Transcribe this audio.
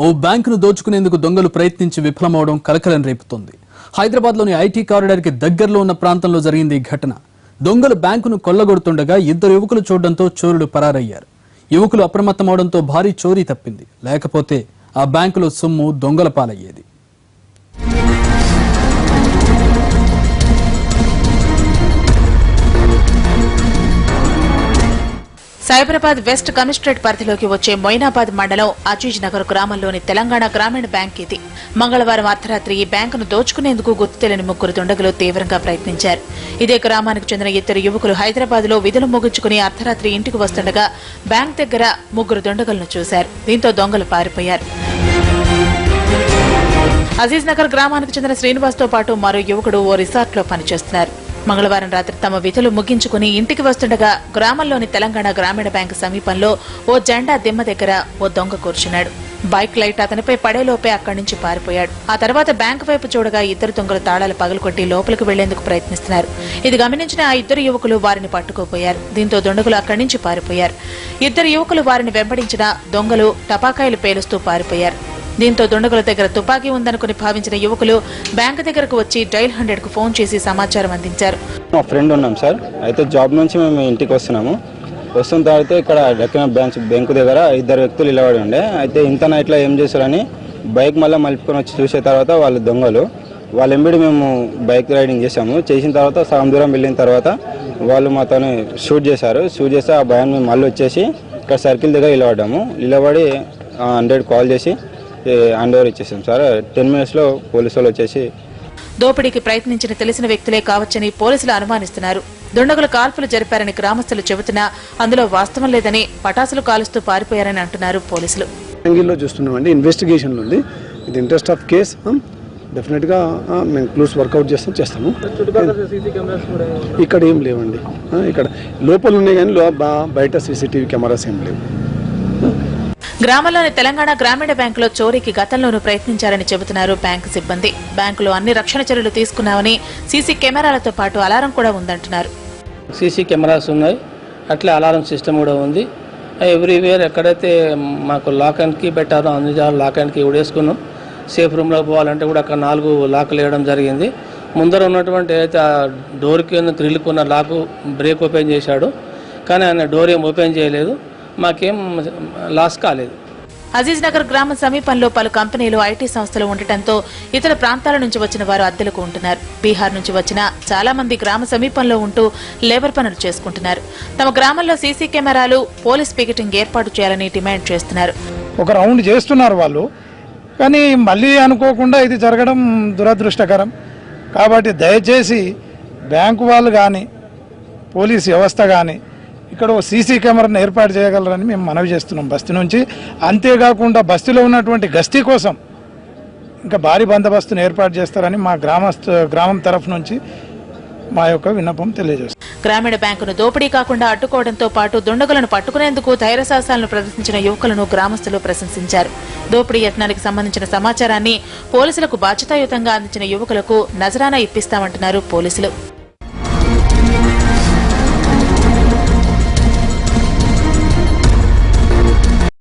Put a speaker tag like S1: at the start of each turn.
S1: ఓ బ్యాంకును దోచుకునేందుకు దొంగలు ప్రయత్నించి విఫలమవడం కలకలం రేపుతోంది. హైదరాబాద్లోని ఐటీ కారిడార్కి దగ్గరలో ఉన్న ప్రాంతంలో జరిగింది ఈ ఘటన. దొంగలు బ్యాంకును కొల్లగొడుతుండగా ఇద్దరు యువకులు చూడడంతో చోరులు పరారయ్యారు. యువకులు అప్రమత్తమవడంతో భారీ చోరీ తప్పింది. లేకపోతే ఆ బ్యాంకులో సొమ్ము దొంగల పాలయ్యేది.
S2: సైబరాబాద్ వెస్ట్ కమిషనరేట్ పరిధిలోకి వచ్చే మొయినాబాద్ మండలం అజీజ్ నగర్ గ్రామంలోని తెలంగాణ గ్రామీణ బ్యాంక్ ఇది. మంగళవారం అర్ధరాత్రి ఈ బ్యాంకును దోచుకునేందుకు గుర్తు తెలియని ముగ్గురు దుండగులు తీవ్రంగా ప్రయత్నించారు. ఇదే గ్రామానికి చెందిన ఇద్దరు యువకులు హైదరాబాద్ లో విధులు ముగించుకుని అర్ధరాత్రి ఇంటికి వస్తుండగా బ్యాంక్ దగ్గర ముగ్గురు దుండగులను చూశారు. దీంతో దొంగలు పారిపోయారు. అజీజ్ నగర్ గ్రామానికి చెందిన శ్రీనివాస్ తో పాటు మరో యువకుడు ఓ రిసార్ట్ లో పనిచేస్తున్నారు. మంగళవారం రాత్రి తమ విధులు ముగించుకుని ఇంటికి వస్తుండగా గ్రామంలోని తెలంగాణ గ్రామీణ బ్యాంకు సమీపంలో ఓ జెండా దిమ్మ దగ్గర ఓ దొంగ కూర్చున్నాడు. బైక్ లైట్ అతనిపై పడేలోపే అక్కడి నుంచి పారిపోయాడు. ఆ తర్వాత బ్యాంకు వైపు చూడగా ఇద్దరు దొంగలు తాళాలు పగలకొట్టి లోపలికి వెళ్లేందుకు ప్రయత్నిస్తున్నారు. ఇది గమనించిన ఆ ఇద్దరు యువకులు వారిని పట్టుకోపోయారు. దీంతో దుండగులు అక్కడి నుంచి పారిపోయారు. ఇద్దరు యువకులు వారిని వెంబడించిన దొంగలు టపాకాయలు పేలుస్తూ పారిపోయారు. దీంతో దుండగుల దగ్గర తుపాకీ ఉందనుకుని భావించిన యువకులు బ్యాంకు దగ్గరకు వచ్చి డైల్ 100 కు ఫోన్ చేసి సమాచారం అందించారు.
S3: మా ఫ్రెండ్ ఉన్నాం సార్, అయితే జాబ్ నుంచి మేము ఇంటికి వస్తున్నాము. వస్తున్న తర్వాత ఇక్కడ దక్షిణ బ్యాంకు దగ్గర ఇద్దరు వ్యక్తులు నిలబడి ఉండే. అయితే ఇంత నైట్లో ఏం చేశారని బైక్ మళ్ళీ మలుపుకొని వచ్చి చూసే తర్వాత వాళ్ళు దొంగలు. వాళ్ళ ఎంబడి మేము బైక్ రైడింగ్ చేసాము. చేసిన తర్వాత సగం దూరం వెళ్ళిన తర్వాత వాళ్ళు మాతో షూట్ చేశారు. షూట్ చేస్తే ఆ భయాన్ని మేము మళ్ళీ వచ్చేసి ఇక్కడ సర్కిల్ దగ్గర నిలబడ్డాము. నిలబడి 100 కాల్ చేసి హ్యాండ్ ఓవర్ ఇచ్చేసాం సార్. 10 minutes లో పోలీసు వాళ్ళు వచ్చేసి
S2: దోపిడీకి ప్రయత్నించిన తెలిసిన వ్యక్తులే కావచ్చని పోలీసులు అనుమానిస్తున్నారు. దుండగులు కాల్పులు జరిపారని గ్రామస్తులు చెబుతున్నా అందులో వాస్తవం లేదని పటాసులు కాలుస్తూ పారిపోయారని అంటున్నారు పోలీసులు.
S4: చూస్తున్నామండి, ఇన్వెస్టిగేషన్ ఉంది. ఇది ఇంట్రెస్ట్ ఆఫ్ కేస్ డెఫినెట్ గా మేము క్లూస్ వర్కౌట్ చేస్తాము. ఇక్కడ ఏం లేవండి, ఇక్కడ లోపల ఉన్నాయి కానీ బయట సీసీటీవీ కెమెరాస్ ఏం లేవు.
S2: గ్రామంలోని తెలంగాణ గ్రామీణ బ్యాంకులో చోరీకి గతంలోనూ ప్రయత్నించారని చెబుతున్నారు బ్యాంకు సిబ్బంది. బ్యాంకులో అన్ని రక్షణ చర్యలు తీసుకున్నామని, సీసీ కెమెరాలతో పాటు అలారం కూడా ఉందంటున్నారు.
S5: సీసీ కెమెరాస్ ఉన్నాయి, అట్లే అలారం సిస్టమ్ కూడా ఉంది. ఎవ్రీవేర్ ఎక్కడైతే మాకు లాక్ అండ్ కీ పెట్టారో అన్ని లాక్ అండ్ కీ కూడా వేసుకున్నాం. సేఫ్ రూమ్లో పోవాలంటే కూడా అక్కడ 4 లాక్లు వేయడం జరిగింది. ముందర ఉన్నటువంటి అయితే ఆ డోర్కి గ్రిల్కున్న లాకు బ్రేక్ ఓపెన్ చేశాడు, కానీ ఆయన డోర్ ఏం ఓపెన్ చేయలేదు. మాకేం లాస్ కాలేదు.
S2: అజీజ్ నగర్ గ్రామం సమీపంలో పలు కంపెనీలు, ఐటీ సంస్థలు ఉండటంతో ఇతర ప్రాంతాల నుంచి వచ్చిన వారు అద్దెలకు ఉంటున్నారు. బీహార్ నుంచి వచ్చిన చాలా మంది గ్రామ సమీపంలో ఉంటూ లేబర్ పనులు చేసుకుంటున్నారు. తమ గ్రామంలో సీసీ కెమెరాలు, పోలీస్ పికెటింగ్ ఏర్పాటు చేయాలని డిమాండ్ చేస్తున్నారు.
S6: ఒక రౌండ్ చేస్తున్నారు వాళ్ళు, కానీ మళ్ళీ అనుకోకుండా ఇది జరగడం దురదృష్టకరం. కాబట్టి దయచేసి బ్యాంకు వాళ్ళు కానీ, పోలీస్ వ్యవస్థ కానీ ఇక్కడ ఓ సీసీ కెమెరాను ఏర్పాటు చేయగలరని మేము మనవి చేస్తున్నాం బస్తీ నుంచి. అంతేకాకుండా బస్తీలో ఉన్నటువంటి గస్తీ కోసం ఇంకా భారీ బందోబస్తును ఏర్పాటు చేస్తారని మా గ్రామం తరఫు నుంచి మా యొక్క విన్నపం తెలియజేస్తాం.
S2: గ్రామీణ బ్యాంకును దోపిడీ కాకుండా అడ్డుకోవడంతో పాటు దుండగులను పట్టుకునేందుకు ధైర్యసాహసాలను ప్రదర్శించిన యువకులను గ్రామస్తులు ప్రశంసించారు. దోపిడీ యత్నానికి సంబంధించిన సమాచారాన్ని పోలీసులకు బాధ్యతాయుతంగా అందించిన యువకులకు నజరానా ఇప్పిస్తామంటున్నారు పోలీసులు.